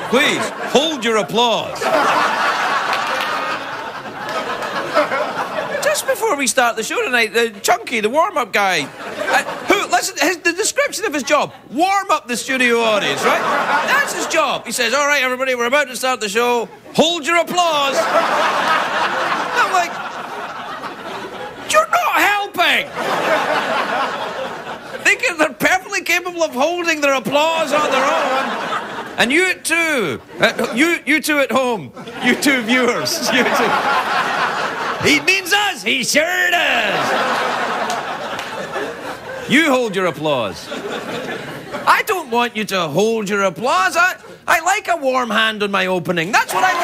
Please, hold your applause. Just before we start the show tonight, Chunky, the warm-up guy, listen, the description of his job, warm up the studio audience, right? That's his job. He says, all right, everybody, we're about to start the show. Hold your applause. I'm like, you're not helping. Thinking they're perfectly capable of holding their applause on their own. And you too. You two at home. You two viewers. You two. He means us. He sure does. You hold your applause. I don't want you to hold your applause. I like a warm hand on my opening. That's what I want.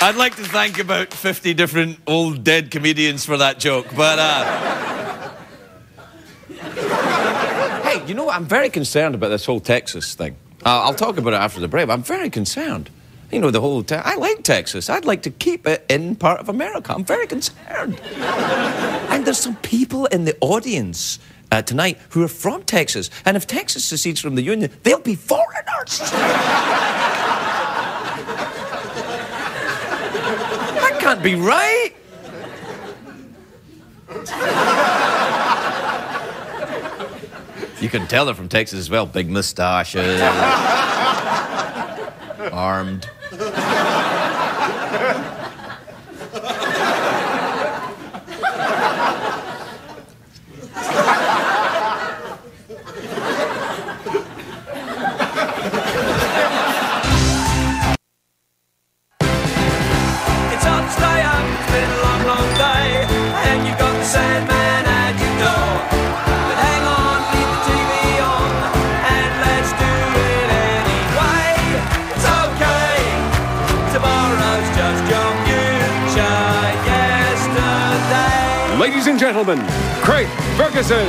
I'd like to thank about 50 different old dead comedians for that joke, but hey, you know what? I'm very concerned about this whole Texas thing. I'll talk about it after the break, but I'm very concerned. You know, the whole... I like Texas. I'd like to keep it in part of America. I'm very concerned. And there's some people in the audience tonight who are from Texas. And if Texas secedes from the Union, they'll be foreigners. That can't be right. You can tell they're from Texas as well. Big moustaches. Armed. Ladies and gentlemen, Craig Ferguson.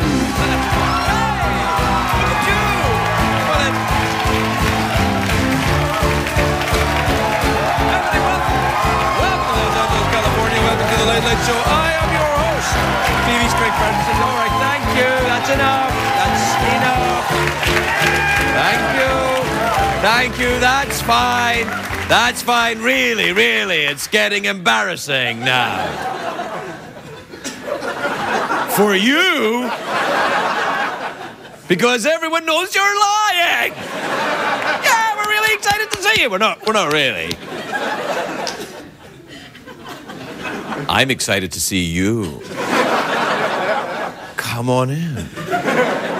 Welcome to the Late Late Show. I am your host, TV's Craig Ferguson. All right, thank you. That's enough. That's enough. Thank you. That's fine. That's fine. Really, it's getting embarrassing now. For you, because everyone knows you're lying. Yeah, we're really excited to see you. We're not really. I'm excited to see you. Come on in.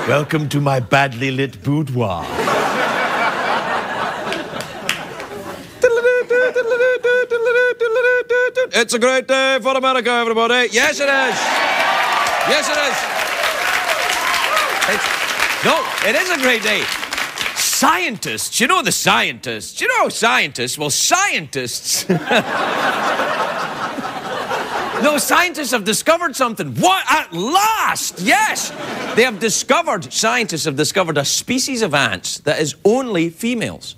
Welcome to my badly lit boudoir. It's a great day for America, everybody. Yes, it is. Yes, it is. It is a great day. Scientists, you know the scientists. You know scientists? Well, scientists... No, scientists have discovered something. What? At last! Yes! Scientists have discovered a species of ants that is only females.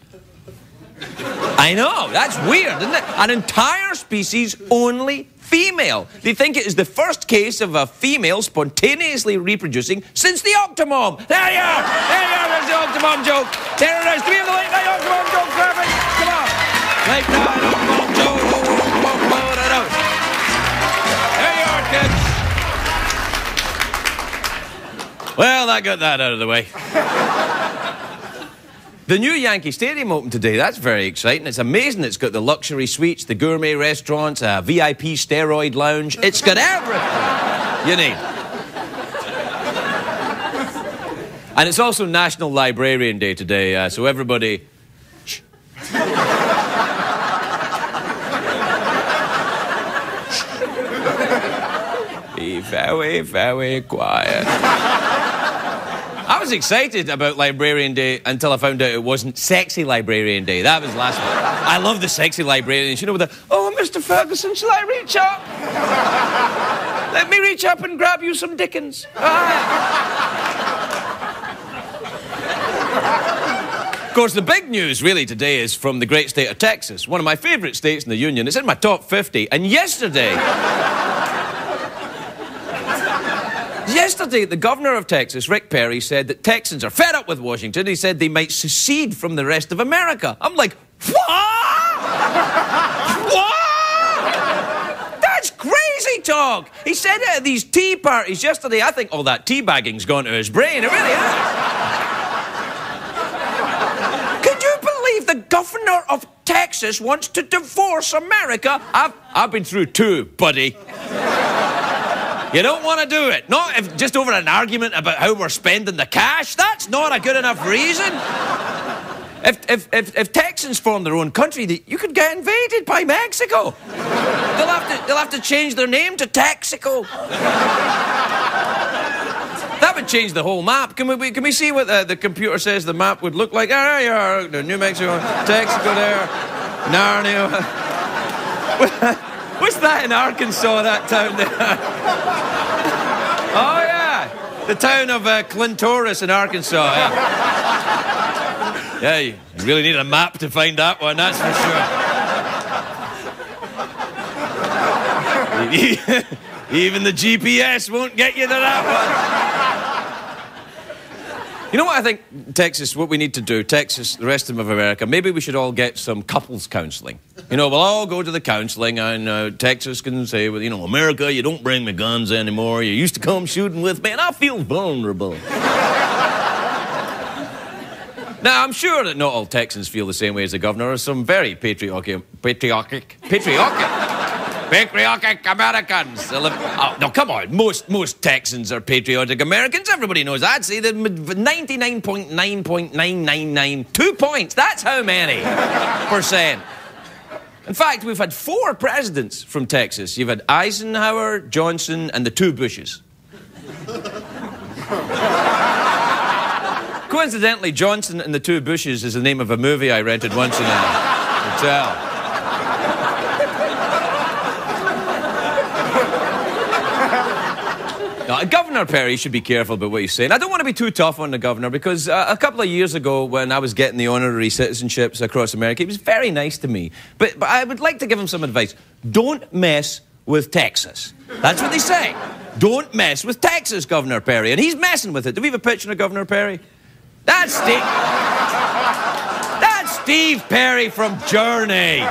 I know, that's weird, isn't it? An entire species only female. They think it is the first case of a female spontaneously reproducing since the Octomom. There you are! There's the Octomom joke. There it is. Do we have the late night Octomom joke? Perfect. Come on. Late night Octomom joke. There you are, kids. Well, I got that out of the way. The new Yankee Stadium opened today. That's very exciting. It's amazing. It's got the luxury suites, the gourmet restaurants, a VIP steroid lounge. It's got everything you need. And it's also National Librarian Day today, so everybody... Shh. Be very, very quiet. I was excited about Librarian Day until I found out it wasn't Sexy Librarian Day. That was last week. I love the sexy librarians. You know, with the, oh, Mr. Ferguson, shall I reach up? Let me reach up and grab you some Dickens. Of course, the big news really today is from the great state of Texas, one of my favourite states in the Union. It's in my top 50, and yesterday, the governor of Texas, Rick Perry, said that Texans are fed up with Washington. He said they might secede from the rest of America. I'm like, what? What? That's crazy talk. He said it at these tea parties yesterday. I think all that teabagging's gone to his brain. It really has. Could you believe the governor of Texas wants to divorce America? I've been through two, buddy. You don't want to do it. Not if just over an argument about how we're spending the cash. That's not a good enough reason. If Texans form their own country, you could get invaded by Mexico. They'll have to change their name to Texico. That would change the whole map. Can we see what the computer says the map would look like? There you are. New Mexico, Texico there, Narnia. What's that in Arkansas, that town there? Oh, yeah. The town of Clintoris in Arkansas, yeah. Yeah, you really need a map to find that one, that's for sure. Even the GPS won't get you to that one. You know what I think, Texas, what we need to do, Texas, the rest of America, maybe we should all get some couples counselling. You know, we'll all go to the counselling, and Texas can say, well, you know, America, you don't bring me guns anymore. You used to come shooting with me, and I feel vulnerable. Now, I'm sure that not all Texans feel the same way as the governor. There's some very patriotic Americans. Oh, no, come on. Most Texans are patriotic Americans. Everybody knows that. See, the 99.9.999. 2 points. That's how many %. In fact, we've had 4 presidents from Texas. You've had Eisenhower, Johnson, and the 2 Bushes. Coincidentally, Johnson and the 2 Bushes is the name of a movie I rented once in a hotel. Now, Governor Perry should be careful about what he's saying. I don't want to be too tough on the governor because a couple of years ago when I was getting the honorary citizenships across America, he was very nice to me. But I would like to give him some advice. Don't mess with Texas. That's what they say. Don't mess with Texas, Governor Perry. And he's messing with it. Do we have a picture of Governor Perry? That's Steve. That's Steve Perry from Journey.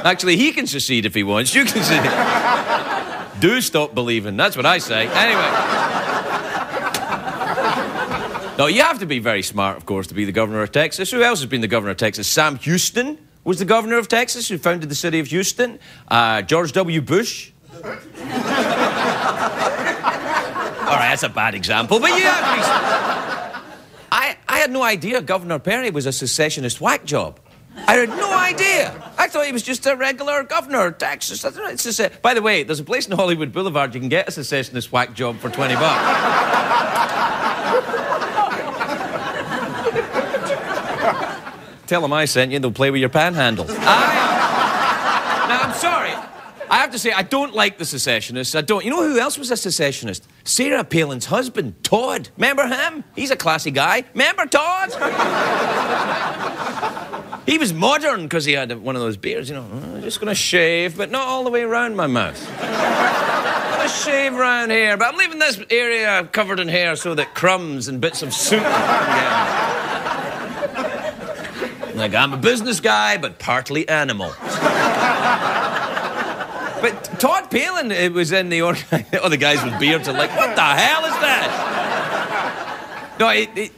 Actually, he can secede if he wants. You can secede. Do stop believing. That's what I say. Anyway. No, you have to be very smart, of course, to be the governor of Texas. Who else has been the governor of Texas? Sam Houston was the governor of Texas, who founded the city of Houston. George W. Bush. All right, that's a bad example, but you have to be... I had no idea Governor Perry was a secessionist whack job. I had no idea. I thought he was just a regular governor of Texas. By the way, there's a place in Hollywood Boulevard you can get a secessionist whack job for $20. Tell them I sent you, they'll play with your panhandle. Now, I'm sorry. I have to say, I don't like the secessionists. I don't. You know who else was a secessionist? Sarah Palin's husband, Todd. Remember him? He's a classy guy. Remember Todd? He was modern because he had one of those beards, you know. I'm just going to shave, but not all the way around my mouth. I'm going to shave around here, but I'm leaving this area covered in hair so that crumbs and bits of soup can get. Like, I'm a business guy, but partly animal. But Todd Palin, it was in the... All the guys with beards are like, what the hell is that? No,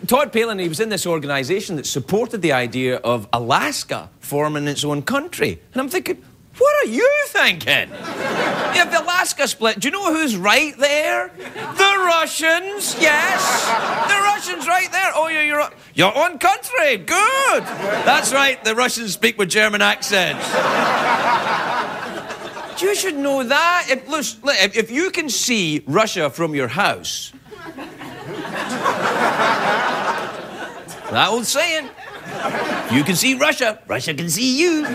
Todd Palin, he was in this organisation that supported the idea of Alaska forming its own country. And I'm thinking, what are you thinking? If the Alaska split, do you know who's right there? The Russians, yes. The Russians right there. Oh, you're your own country. Good. That's right, the Russians speak with German accents. You should know that. If you can see Russia from your house... That old saying. You can see Russia, Russia can see you.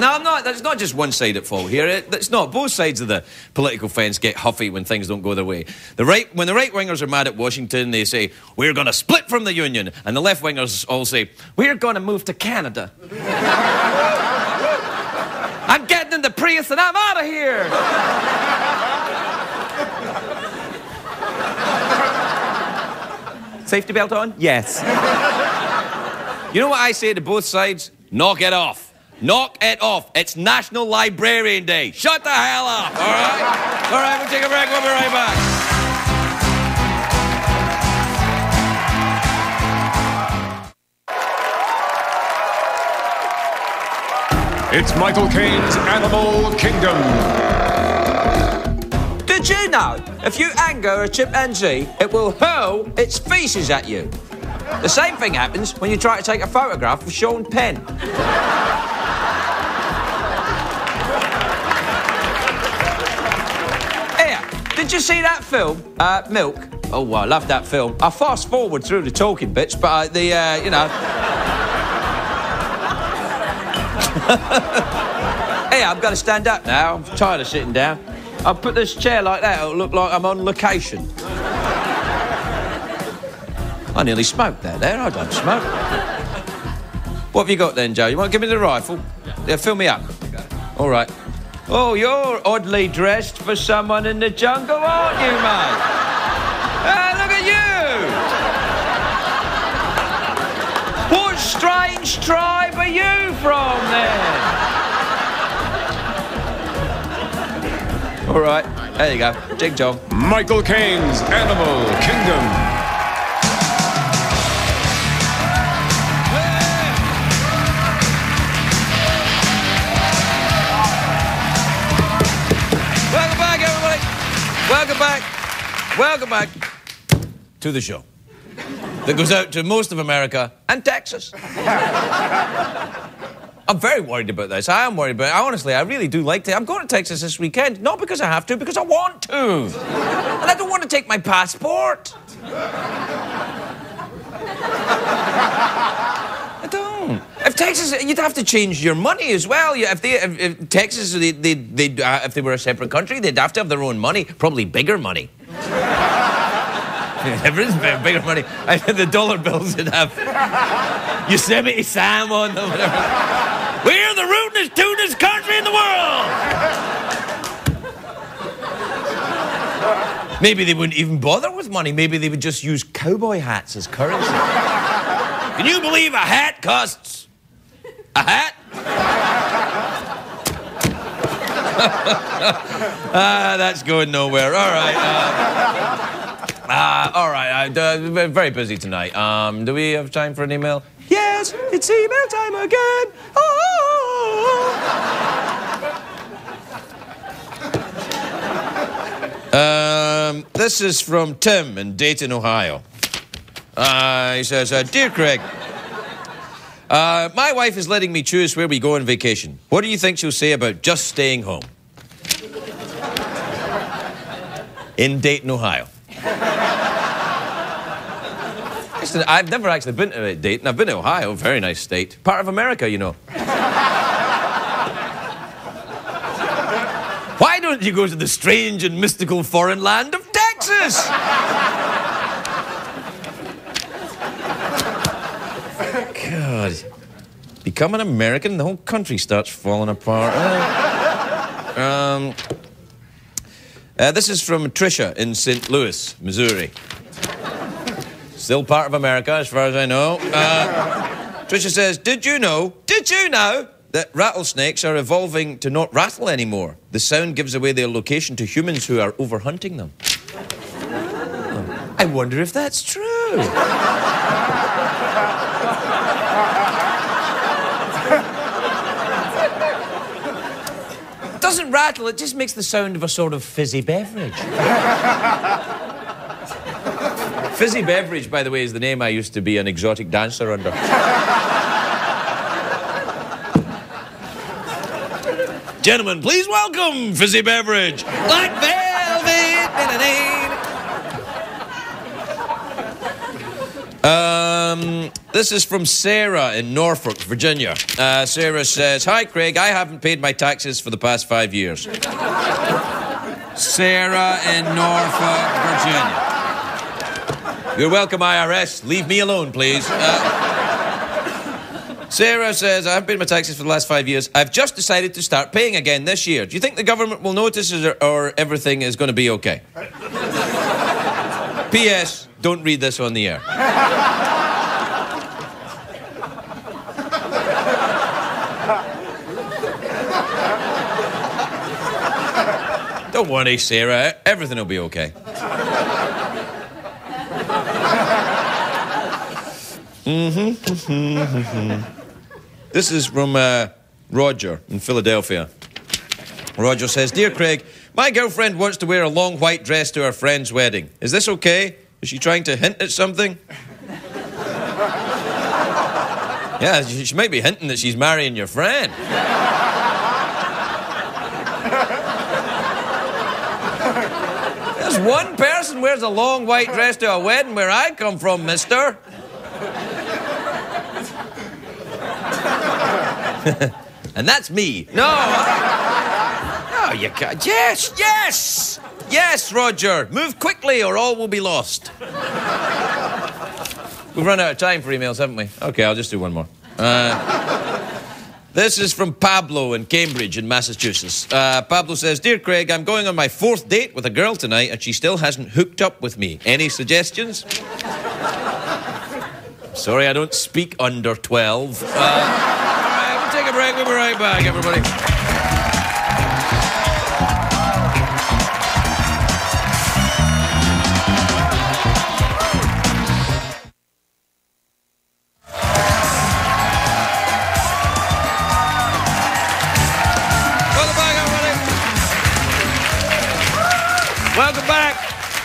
No, I'm not. There's not just one side at fault here. It's not. Both sides of the political fence get huffy when things don't go their way. When the right-wingers are mad at Washington, they say, we're going to split from the Union. And the left-wingers all say, we're going to move to Canada. I'm getting in the Prius and I'm out of here. Safety belt on? Yes. You know what I say to both sides? Knock it off. Knock it off. It's National Librarian Day. Shut the hell up, all right? All right, we'll take a break. We'll be right back. It's Michael Caine's Animal Kingdom. Did you know, if you anger a chimpanzee, it will hurl its feces at you? The same thing happens when you try to take a photograph of Sean Penn. Did you see that film, Milk? Oh, well, I love that film. I fast forward through the talking bits, but you know... Hey, I've got to stand up now. I'm tired of sitting down. I'll put this chair like that. It'll look like I'm on location. I nearly smoked that there. I don't smoke. What have you got then, Joe? You want to give me the rifle? Yeah, fill me up. All right. Oh, you're oddly dressed for someone in the jungle, aren't you, mate? Look at you! What strange tribe are you from, then? All right, there you go. Jig Jog. Michael Caine's Animal Kingdom. Welcome back to the show that goes out to most of America and Texas. I'm very worried about this. I am worried about it. Honestly, I really do like to. I'm going to Texas this weekend, not because I have to, because I want to. And I don't want to take my passport. I don't. If Texas, you'd have to change your money as well. If Texas, if they were a separate country, they'd have to have their own money, probably bigger money. Everything's bigger money. The dollar bills would have Yosemite Sam on them. We're the rootinest, tootinest country in the world. Maybe they wouldn't even bother with money. Maybe they would just use cowboy hats as currency. Can you believe a hat costs a hat? That's going nowhere. All right. All right. Very busy tonight. Do we have time for an email? Yes, it's email time again. This is from Tim in Dayton, Ohio. He says, Dear Craig, my wife is letting me choose where we go on vacation. What do you think she'll say about just staying home? In Dayton, Ohio. I've never actually been to Dayton. I've been to Ohio, very nice state. Part of America, you know. Why don't you go to the strange and mystical foreign land of Texas? God. Become an American, the whole country starts falling apart. This is from Tricia in St. Louis, Missouri. Still part of America, as far as I know. Tricia says, Did you know that rattlesnakes are evolving to not rattle anymore? The sound gives away their location to humans who are overhunting them. I wonder if that's true. It doesn't rattle, it just makes the sound of a sort of fizzy beverage. Fizzy Beverage, by the way, is the name I used to be an exotic dancer under. Gentlemen, please welcome Fizzy Beverage. Like velvet. This is from Sarah in Norfolk, Virginia. Sarah says, "Hi, Craig. I haven't paid my taxes for the past 5 years." Sarah in Norfolk, Virginia. You're welcome, IRS. Leave me alone, please. Sarah says, "I haven't paid my taxes for the last 5 years. I've just decided to start paying again this year. Do you think the government will notice or everything is going to be okay?" P.S. Don't read this on the air. Don't worry, Sarah. Everything will be okay. This is from Roger in Philadelphia. Roger says, "Dear Craig, my girlfriend wants to wear a long white dress to her friend's wedding. Is this okay? Is she trying to hint at something?" Yeah, she might be hinting that she's marrying your friend. There's one person wears a long white dress to a wedding where I come from, mister. And that's me. No, you can't. Yes, Roger. Move quickly or all will be lost. We've run out of time for emails, haven't we? Okay, I'll just do one more. This is from Pablo in Cambridge in Massachusetts. Pablo says, "Dear Craig, I'm going on my 4th date with a girl tonight and she still hasn't hooked up with me. Any suggestions?" Sorry, I don't speak under 12. All right, we'll take a break. We'll be right back, everybody.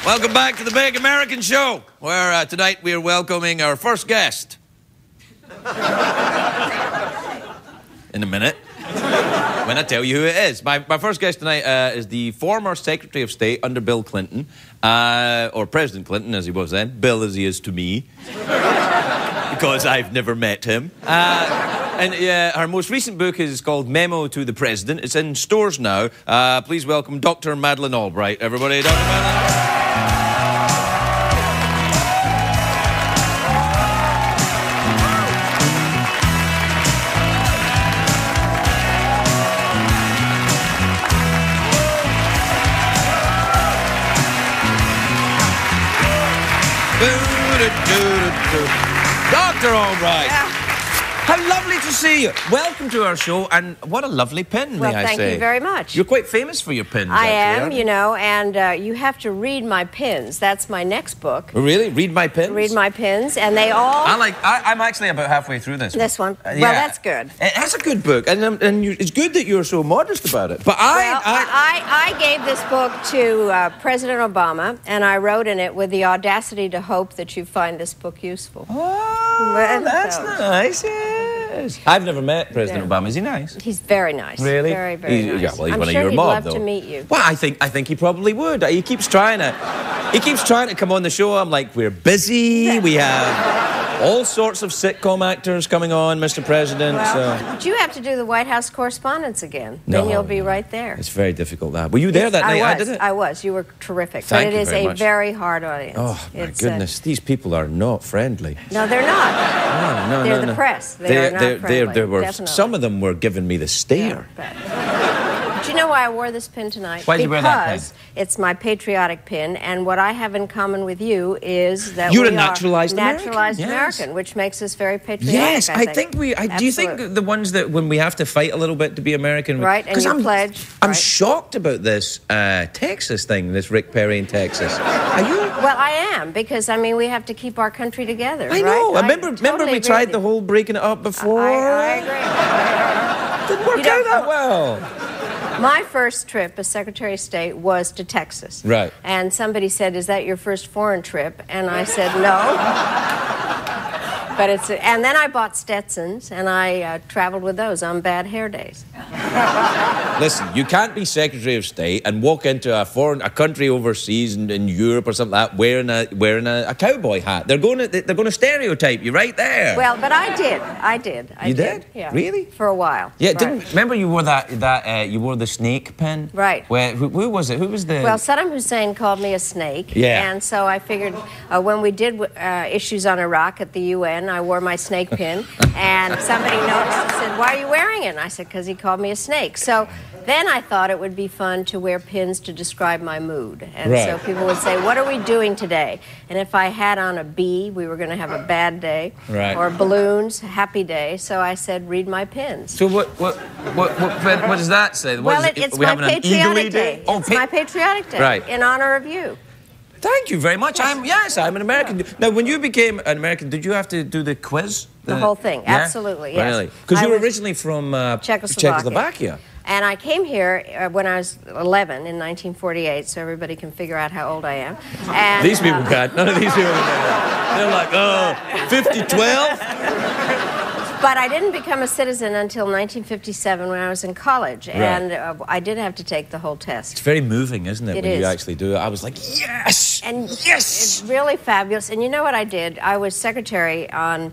Welcome back to the Big American Show, where tonight we are welcoming our first guest. In a minute, when I tell you who it is. My first guest tonight is the former Secretary of State under Bill Clinton, or President Clinton as he was then, Bill as he is to me, because I've never met him. And her most recent book is called Memo to the President. It's in stores now. Please welcome Dr. Madeleine Albright, everybody. Dr. Madeleine. Dr. Albright. How lovely to see you. Welcome to our show, and what a lovely pin, may I say. Well, thank you very much. You're quite famous for your pins, I actually, am, you know, and you have to read my pins. That's my next book. Oh, really? Read my pins? Read my pins, and they all... I'm actually about halfway through this one. This one? Yeah. Well, that's good. It's a good book, and it's good that you're so modest about it. But I gave this book to President Obama, and I wrote in it with the audacity to hope that you find this book useful. Oh, that's nice, yes. I've never met President Obama. Is he nice? He's very nice. Really? Very, very nice. Yeah, well, he's I'm one sure of your he'd mob, love though. to meet you. Well, I think he probably would. He keeps trying to come on the show. I'm like, we're busy. We have all sorts of sitcom actors coming on, Mr. President. Well, but you have to do the White House Correspondence again. Then you'll be right there. It's very difficult, that. Were you there that night? I did it. I was. You were terrific. Thank you but it is very a much. very hard audience. Oh, my goodness. These people are not friendly. No, they're not. No, they're the press. They are not friendly. Some of them were giving me the stare. Do you know why I wore this pin tonight? Why did you wear that pin? Because it's my patriotic pin, and what I have in common with you is that You're we a naturalized are American. naturalized Yes. American, which makes us very patriotic. Yes, I think. do you think the ones that when we have to fight a little bit to be American? Right, and you pledge. I'm shocked about this Texas thing, this Rick Perry in Texas. Are you? Well, I am, because, I mean, we have to keep our country together, I know. Right? Remember we tried the whole breaking it up before? I agree. Didn't work out that well. My first trip as Secretary of State was to Texas. Right. And somebody said, "Is that your first foreign trip?" And I said, "No." But and then I bought Stetsons, and I traveled with those on bad hair days. Listen, you can't be Secretary of State and walk into a country overseas in Europe or something like that wearing a cowboy hat. They're going to stereotype you right there. Well, but I did. You did? Yeah. Really? For a while. Yeah. Right. Remember you wore you wore the snake pin? Right. Who was it? Who was the? Well, Saddam Hussein called me a snake. Yeah. And so I figured when we did issues on Iraq at the UN, I wore my snake pin, and somebody noticed and said, "Why are you wearing it?" And I said, "Because he called me a snake." So then I thought it would be fun to wear pins to describe my mood. And so people would say, "What are we doing today?" And if I had on a bee, we were going to have a bad day. Right. Or balloons, happy day. So I said, "Read my pins." So what does that say? Well, it's my patriotic day. It's my patriotic day. Right. In honor of you. Thank you very much. I'm an American. Now, when you became an American, did you have to do the quiz? The whole thing, yeah? Absolutely, yes. Really? Because you were originally from Czechoslovakia. And I came here when I was 11 in 1948, so everybody can figure out how old I am. And, these people can't. None of these people can. They're like, oh, 50-12? But I didn't become a citizen until 1957 when I was in college, and I did have to take the whole test. It's very moving, isn't it, when you actually do it? I was like, yes! And yes! It's really fabulous. And you know what I did? I was secretary on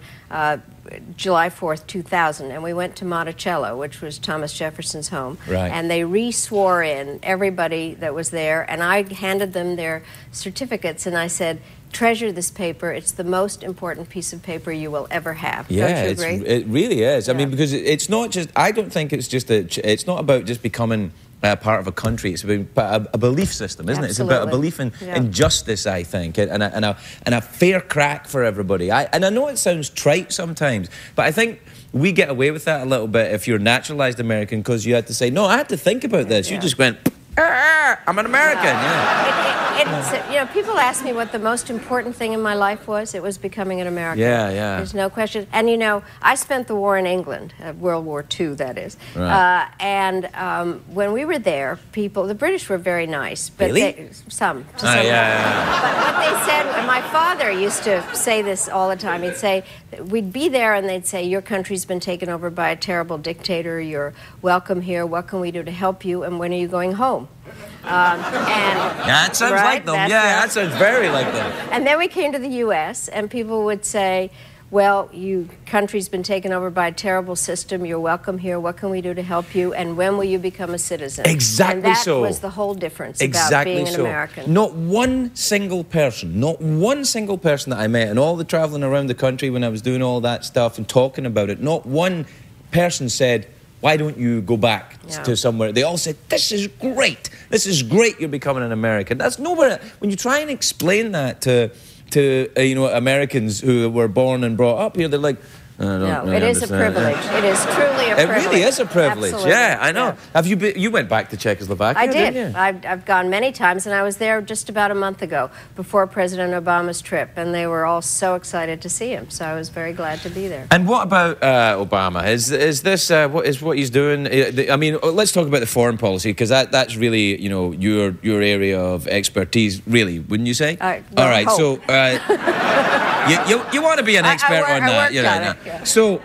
July 4th, 2000, and we went to Monticello, which was Thomas Jefferson's home. Right. And they re-swore in everybody that was there, and I handed them their certificates, and I said, "Treasure this paper. It's the most important piece of paper you will ever have." Yeah, don't you agree? It really is. Yeah. I mean, because it's not just. I don't think it's just it's not about just becoming part of a country. It's about a belief system, isn't Absolutely. it? It's about a belief in justice, I think, and a fair crack for everybody. I know it sounds trite sometimes, but I think we get away with that a little bit if you're naturalized American, because you had to say, "No, I had to think about this." You just went, "I'm an American." Yeah. You know, people ask me what the most important thing in my life was. It was becoming an American. Yeah. There's no question. And, you know, I spent the war in England, World War II, that is. Right. And when we were there, the British were very nice. But really? Some. Yeah. But what they said, and my father used to say this all the time. He'd say, we'd be there and they'd say, "Your country's been taken over by a terrible dictator. You're welcome here. What can we do to help you? And when are you going home?" That sounds like them. That sounds very like them. And then we came to the U.S., and people would say, "Well, your country's been taken over by a terrible system. You're welcome here. What can we do to help you? And when will you become a citizen?" Exactly so. And that was the whole difference about being an American. Not one single person that I met, and all the traveling around the country when I was doing all that stuff and talking about it, not one person said, "Why don't you go back to somewhere?" They all said, "This is great. This is great. You're becoming an American." That's nowhere. When you try and explain that to Americans who were born and brought up here, they're like, No, it is a privilege. It is truly a privilege. It really is a privilege. Absolutely. Yeah, I know. Yeah. You went back to Czechoslovakia? I did. Didn't you? I've gone many times, and I was there just about a month ago before President Obama's trip, and they were all so excited to see him. So I was very glad to be there. And what about Obama? Is this what he's doing? I mean, let's talk about the foreign policy, because that's really your area of expertise, really, wouldn't you say? All right. Hope. So you want to be an expert on that, Yeah. So,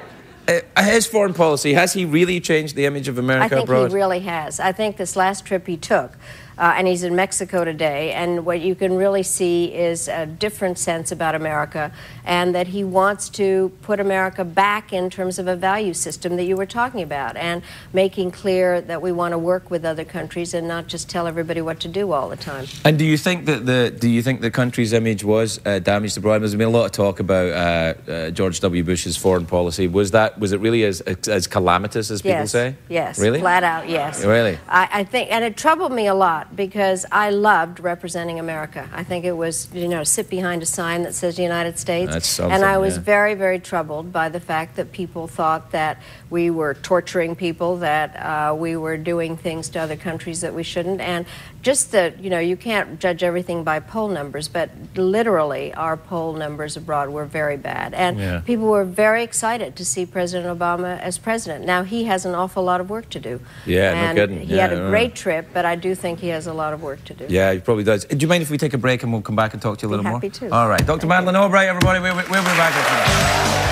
his foreign policy, has he really changed the image of America abroad? I think he really has. I think this last trip he took, and he's in Mexico today, and what you can really see is a different sense about America, and that he wants to put America back in terms of a value system that you were talking about, and making clear that we want to work with other countries and not just tell everybody what to do all the time. And do you think that the country's image was damaged abroad? There's been a lot of talk about George W. Bush's foreign policy. Was it really as calamitous as people say? Yes. Really? Flat out, yes. Really? I think, and it troubled me a lot, because I loved representing America. I think it was, sit behind a sign that says United States. That's something, and I was very, very troubled by the fact that people thought that we were torturing people, that we were doing things to other countries that we shouldn't. And just that, you can't judge everything by poll numbers, but literally our poll numbers abroad were very bad. And people were very excited to see President Obama as president. Now, he has an awful lot of work to do. Yeah, and no kidding. He had a great trip, but I do think he has a lot of work to do. Yeah, he probably does. Do you mind if we take a break and we'll come back and talk to you a little more? Happy to. All right. Dr. Madeleine Albright, everybody, we'll be back after that.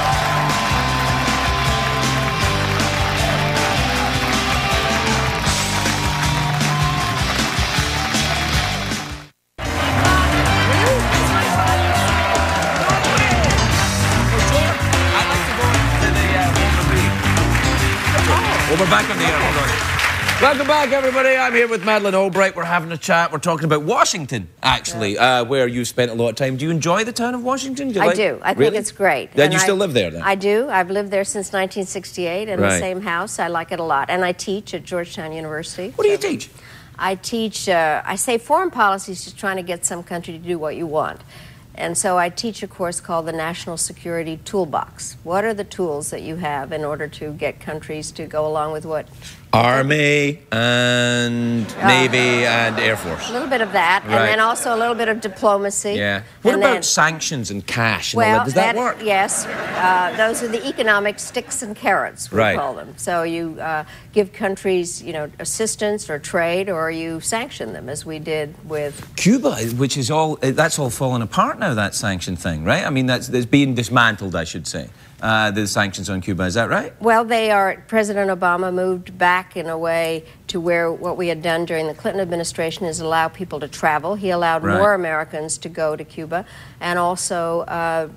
Oh, we're back on the air. Hold on. Welcome back, everybody. I'm here with Madeleine Albright. We're having a chat. We're talking about Washington, actually, where you spent a lot of time. Do you enjoy the town of Washington? I do. I think it's great. And you still live there, then? I do. I've lived there since 1968 in the same house. I like it a lot. And I teach at Georgetown University. What do you teach? I teach, I say foreign policy is just trying to get some country to do what you want. And so I teach a course called the National Security Toolbox. What are the tools that you have in order to get countries to go along with what? Army and Navy and Air Force. A little bit of that, and then also a little bit of diplomacy. Yeah. What about sanctions and cash and all that? Does that work? Yes. Those are the economic sticks and carrots, we call them. So you give countries, you know, assistance or trade, or you sanction them, as we did with Cuba, which is that's all fallen apart now, that sanction thing, right? I mean, that's being dismantled, I should say. The sanctions on Cuba, is that right? Well, President Obama moved back in a way to where what we had done during the Clinton administration is allow people to travel. He allowed more Americans to go to Cuba, and also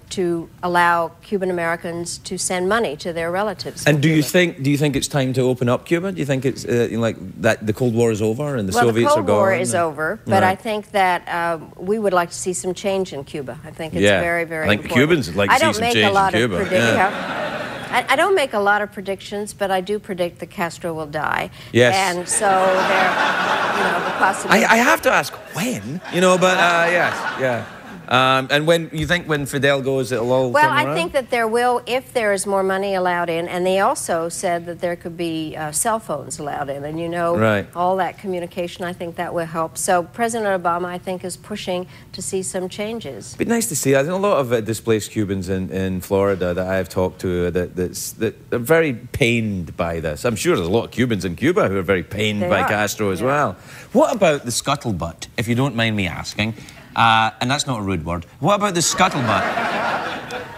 to allow Cuban Americans to send money to their relatives. And do you think it's time to open up Cuba? Do you think it's like that the Cold War is over and the Soviets are gone? The Cold War is over, but I think that we would like to see some change in Cuba. I think it's very, very important. I think Cubans would like to see some change in Cuba. I don't make a lot of predictions, but I do predict that Castro will die. Yes. And so the possibility. I have to ask when, but yes, yeah. And when Fidel goes, it'll all Well, turn around? I think that there will, if there is more money allowed in, and they also said that there could be cell phones allowed in, and all that communication, I think that will help. So President Obama, I think, is pushing to see some changes. It'd be nice to see. I think a lot of displaced Cubans in Florida that I have talked to that are very pained by this. I'm sure there's a lot of Cubans in Cuba who are very pained by Castro as well. What about the scuttlebutt, if you don't mind me asking? And that's not a rude word. What about the scuttlebutt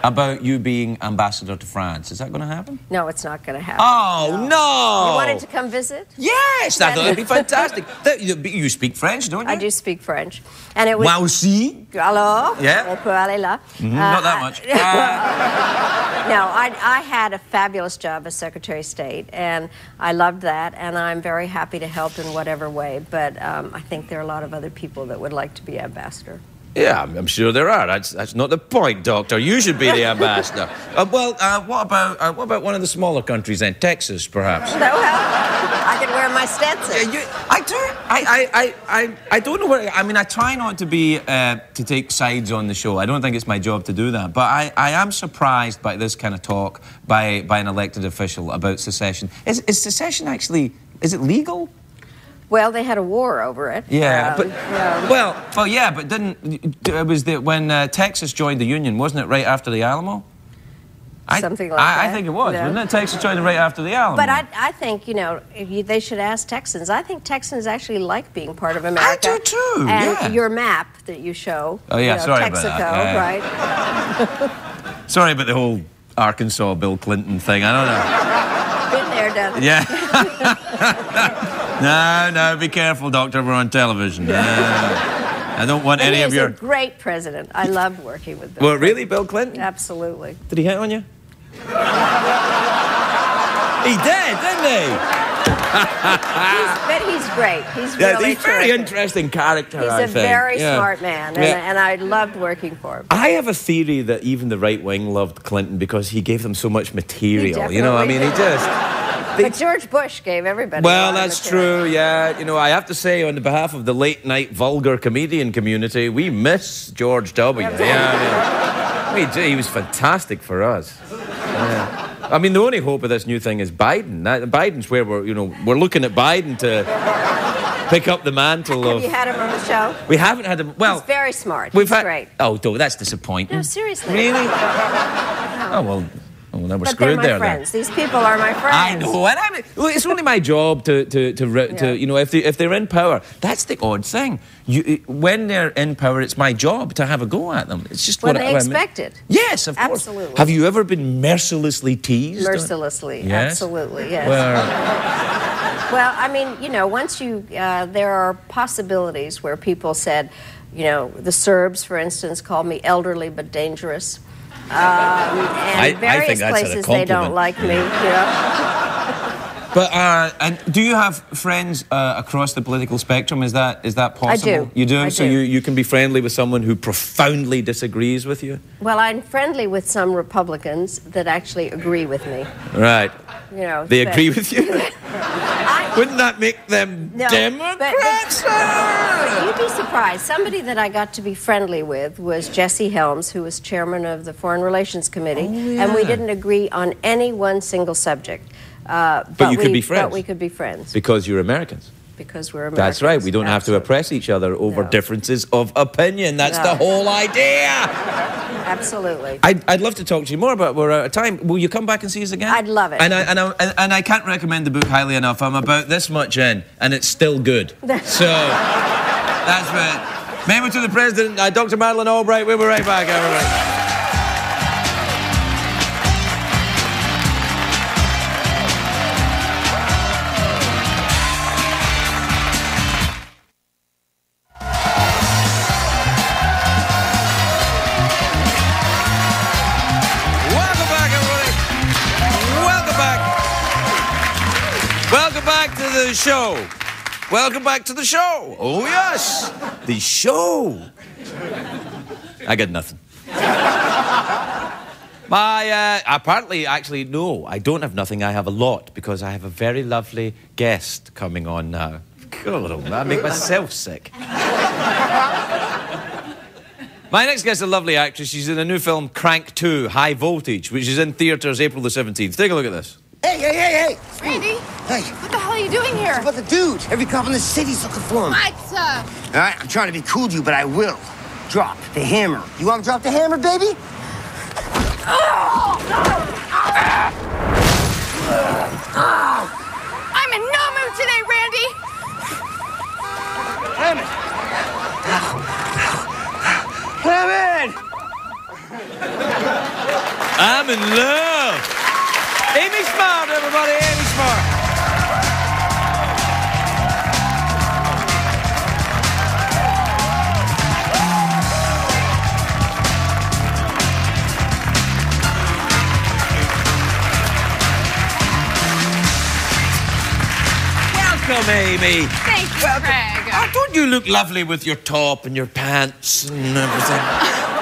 about you being ambassador to France? Is that going to happen? No, it's not going to happen. Oh, no! You wanted to come visit? Yes, I thought it'd be fantastic. You speak French, don't you? I do speak French. And it was... Moi aussi. Alors? Yeah. On peut aller là. Not that much. No, I had a fabulous job as Secretary of State, and I loved that, and I'm very happy to help in whatever way, but I think there are a lot of other people that would like to be ambassador. Yeah, I'm sure there are. That's not the point, Doctor. You should be the ambassador. What about one of the smaller countries then? Texas, perhaps? Well, I could wear my Stetson. Yeah, I do. I don't know where... I mean, I try not to be... to take sides on the show. I don't think it's my job to do that. But I am surprised by this kind of talk by an elected official about secession. Is secession actually... Is it legal? Well, they had a war over it. Yeah, but but when Texas joined the Union, wasn't it right after the Alamo? Something like that. I think it was, wasn't it? Texas joined right after the Alamo. But I think they should ask Texans. I think Texans actually like being part of America. I do too. And your map that you show. Oh yeah, sorry Texaco, about that. Right? Sorry about the whole Arkansas Bill Clinton thing. I don't know. Been there, done it. Yeah. No, be careful, Doctor. We're on television. I don't want any of your... He's a great president. I loved working with Bill. Well, really, Bill Clinton? Absolutely. Did he hit on you? He did, didn't he? But he's great. He's really he's a very interesting character, I think. He's a very smart man, and I loved working for him. I have a theory that even the right wing loved Clinton because he gave them so much material. He just... But George Bush gave everybody. Well, that's true, yeah. I have to say, on behalf of the late-night vulgar comedian community, we miss George W. He was fantastic for us. Yeah. I mean, the only hope of this new thing is Biden. Biden's where we're looking at Biden to pick up the mantle of... Have you had him on the show? We haven't had him. Well, he's very smart. He's great. Oh, that's disappointing. No, seriously. Really? No. Oh, well... Oh, well, we're but screwed they're my there, friends. These people are my friends. I know, and it's only my job to if they're in power. That's the odd thing. When they're in power, it's my job to have a go at them. It's just what they expect it. Yes, of course. Absolutely. Have you ever been mercilessly teased? Mercilessly, yes? Absolutely, yes. Well, I mean, once there are possibilities where people said, the Serbs, for instance, called me elderly but dangerous. And various places they don't like me. But and do you have friends across the political spectrum? Is that possible? I do. You do. I So do. you can be friendly with someone who profoundly disagrees with you. Well, I'm friendly with some Republicans that actually agree with me. Right. You know, They agree with you. Wouldn't that make them No, Democrats? You'd be surprised. Somebody that I got to be friendly with was Jesse Helms, who was chairman of the Foreign Relations Committee, and we didn't agree on any one single subject. But you could be friends. But we could be friends. Because you're Americans. Because we're Americans. That's right. We don't have to oppress each other over differences of opinion. That's the whole idea. Absolutely. I'd love to talk to you more, but we're out of time. Will you come back and see us again? I'd love it. And I can't recommend the book highly enough. I'm about this much in, and it's still good. So, that's right. Memo to the President, Dr. Madeleine Albright. We'll be right back, everybody. Welcome back to the show. Welcome back to the show. Oh, yes. The show. I got nothing. Apparently, actually, no, I don't have nothing. I have a lot because I have a very lovely guest coming on now. God, I make myself sick. My next guest is a lovely actress. She's in a new film, Crank 2, High Voltage, which is in theatres April the 17th. Take a look at this. Hey! Randy? Hey. What the hell are you doing here? What about the dude? Every cop in the city's looking for him. What? All right, I'm trying to be cool to you, but I will. Drop the hammer. You want to drop the hammer, baby? I'm in no mood today, Randy. Damn it. I'm in love. Amy Smart, everybody, Amy Smart. Welcome, Amy. Thank you, Craig. Don't you look lovely with your top and your pants and everything?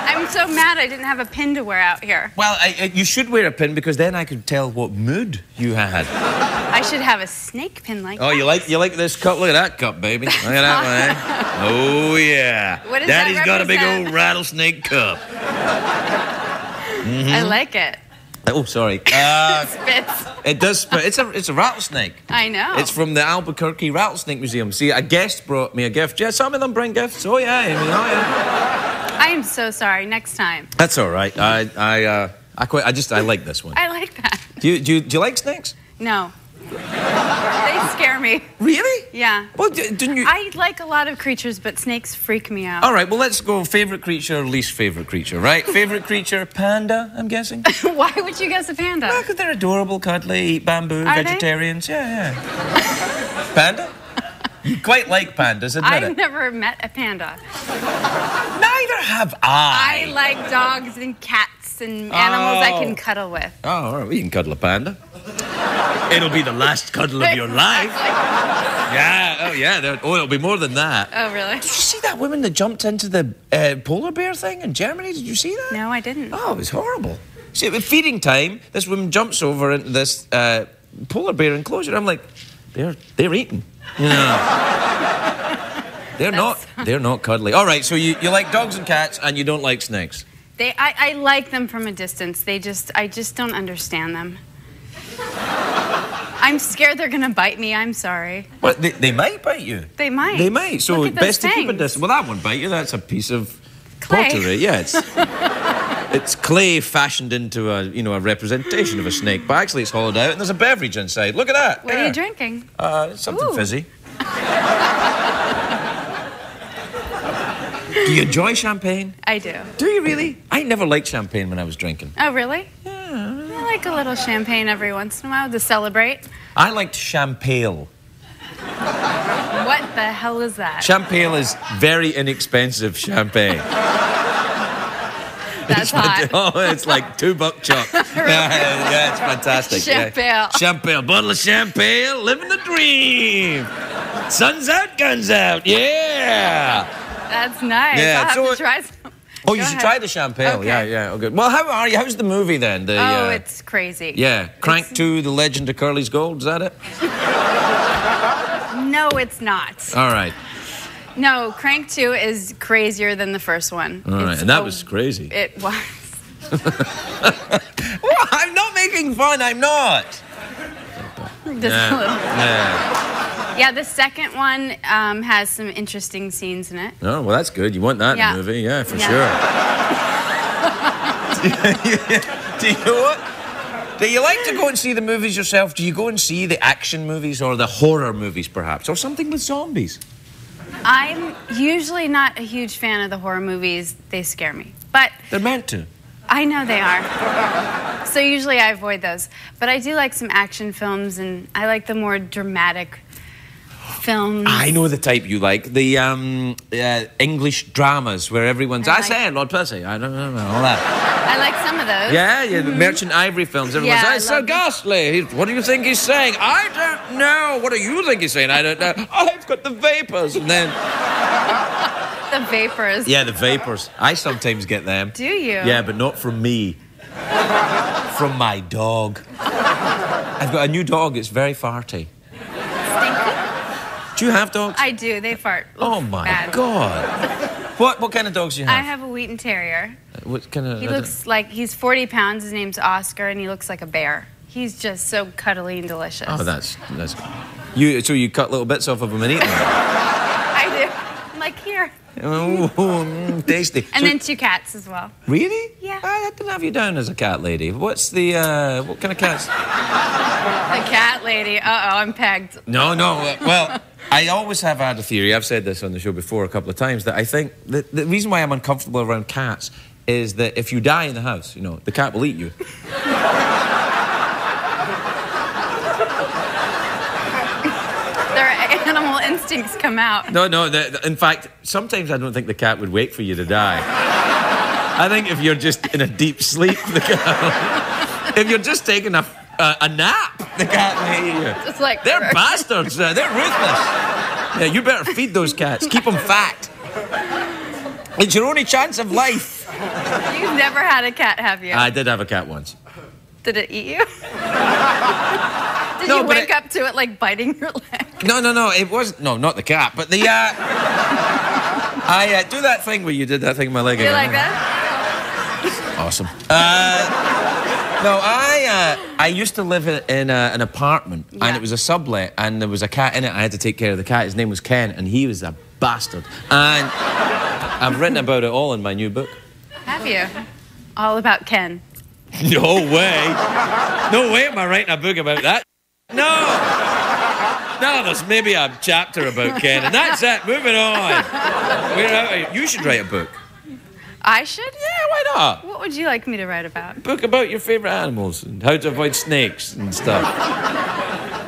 I'm so mad I didn't have a pin to wear out here. Well, you should wear a pin because then I could tell what mood you had. I should have a snake pin like that. You like this cup? Look at that cup, baby. Look at that one, eh? Oh, yeah. What does Daddy's that got a big represent? old rattlesnake cup. I like it. Oh, sorry. Spits. It does spit. It's a rattlesnake. I know. It's from the Albuquerque Rattlesnake Museum. See, a guest brought me a gift. Yeah, some of them bring gifts. Oh, yeah, Amy. Oh, yeah. I am so sorry. Next time. That's all right. I like this one. I like that. Do you like snakes? No. They scare me. Really? Yeah. Well, didn't you? I like a lot of creatures, but snakes freak me out. All right, well, let's go favorite creature, least favorite creature, right? Favorite creature, panda, I'm guessing? Why would you guess a panda? Well, because they're adorable, cuddly, eat bamboo, Are they? vegetarians. Yeah. Panda? You quite like pandas, admit I've it. never met a panda. Neither have I. I like dogs and cats and animals I can cuddle with. Oh, all right, we can cuddle a panda. It'll be the last cuddle of your life. Yeah, it'll be more than that. Oh, really? Did you see that woman that jumped into the polar bear thing in Germany? Did you see that? No, I didn't. Oh, it was horrible. See, at feeding time, this woman jumps over into this polar bear enclosure. I'm like, they're eating. You know. They're not cuddly. All right, so you like dogs and cats and you don't like snakes. I like them from a distance. I just don't understand them. I'm scared they're gonna bite me. I'm sorry. Well, they might bite you. They might. They might. So Look at those best to keep a fangs. distance. Well, that won't bite you. That's a piece of Clay. pottery. Yeah, it's clay fashioned into a representation of a snake, but actually it's hollowed out and there's a beverage inside. Look at that. What are you drinking? Something Ooh. fizzy. Do you enjoy champagne? I do. Do you really? I never liked champagne when I was drinking. Oh, really? Yeah. I like a little champagne every once in a while to celebrane. I liked champagne. What the hell is that? Champagne is very inexpensive champagne. That's hot. Oh, it's like 2 buck chop. Yeah, it's fantastic. Champagne. Yeah. Champagne, bottle of champagne, living the dream. Sun's out, guns out. Yeah. That's nice. Yeah, I'll have to try some. Oh, you Go should ahead. try the champagne. Okay. Yeah. Okay. Well, how are you? How's the movie then? It's crazy. Yeah, Crank 2, The Legend of Curly's Gold. Is that it? No, it's not. All right. No, Crank 2 is crazier than the first one. All right, and that was crazy. It was. Well, I'm not making fun. I'm not. Just a little. Yeah. Yeah, the second one has some interesting scenes in it. Oh, well, that's good. You want that in Yeah. a movie? Yeah, for Yeah. sure. Do you like to go and see the movies yourself? Do you go and see the action movies or the horror movies, perhaps? Or something with zombies? I'm usually not a huge fan of the horror movies. They scare me. But They're meant to. I know they are. So usually I avoid those. But I do like some action films, and I like the more dramatic films. I know the type you like. The English dramas where everyone's, I like- say, Lord Percy, I don't know, all that. I like some of those. Yeah, the Merchant Ivory films. Everyone's, Yeah, I it's so love them. ghastly. What do you think he's saying? I don't know. What do you think he's saying? I don't know. I've got the vapors. And then, The vapors. yeah, the vapors. I sometimes get them. Do you? Yeah, but not from me. From my dog. I've got a new dog. It's very farty. Stinky? Do you have dogs? I do. They fart. Oh, Oof, my bad. God. What kind of dogs do you have? I have a Wheaten Terrier. What kind of... He looks like he's 40 pounds. His name's Oscar, and he looks like a bear. He's just so cuddly and delicious. Oh, that's so you cut little bits off of them and eat them? I do. I'm like, here. Oh, tasty. And So- then 2 cats as well. Really? Yeah. I didn't have you down as a cat lady. What's the, what kind of cats? The cat lady. Uh-oh, I'm pegged. No. Well, I always have had a theory. I've said this on the show before a couple of times, that I think that the reason why I'm uncomfortable around cats is that if you die in the house, you know, the cat will eat you. Their animal instincts come out. No. In fact, sometimes I don't think the cat would wait for you to die. I think if you're just in a deep sleep, the cat... If you're just taking a nap, the cat may eat you. Just like... They're bastards. They're ruthless. Yeah, you better feed those cats. Keep them fat. It's your only chance of life. You've never had a cat, have you? I did have a cat once. Did it eat you? Did No, you but wake up to it like biting your leg? No, it wasn't. No, not the cat, but the. I do that thing where you did that thing in my leg You again. like that? Awesome. No, I used to live in an apartment, Yeah. and it was a sublet, and there was a cat in it. I had to take care of the cat. His name was Caine, and he was a bastard. And I've written about it all in my new book. Have you? All about Ken. No way. No way am I writing a book about that. No, there's maybe a chapter about Ken, and that's it. Moving on. We're out of here. You should write a book. I should? Yeah, why not? What would you like me to write about? A book about your favourite animals and how to avoid snakes and stuff.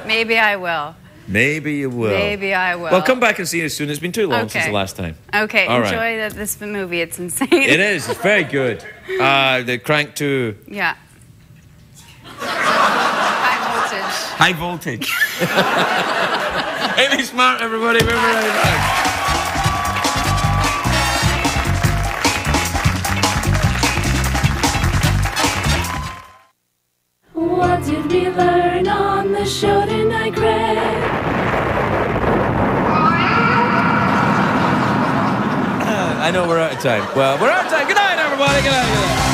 Maybe I will. Maybe you will. Maybe I will. Well, come back and see us soon. It's been too long since Okay. the last time. Okay, All right. enjoy this movie. It's insane. It is. It's very good. The Crank 2. Yeah. High voltage. High voltage. Amy Smart, everybody. We'll be right back. What did we learn on the show tonight, Greg? I know we're out of time. Well, we're out of time. Good night, everybody. Good night. Good night.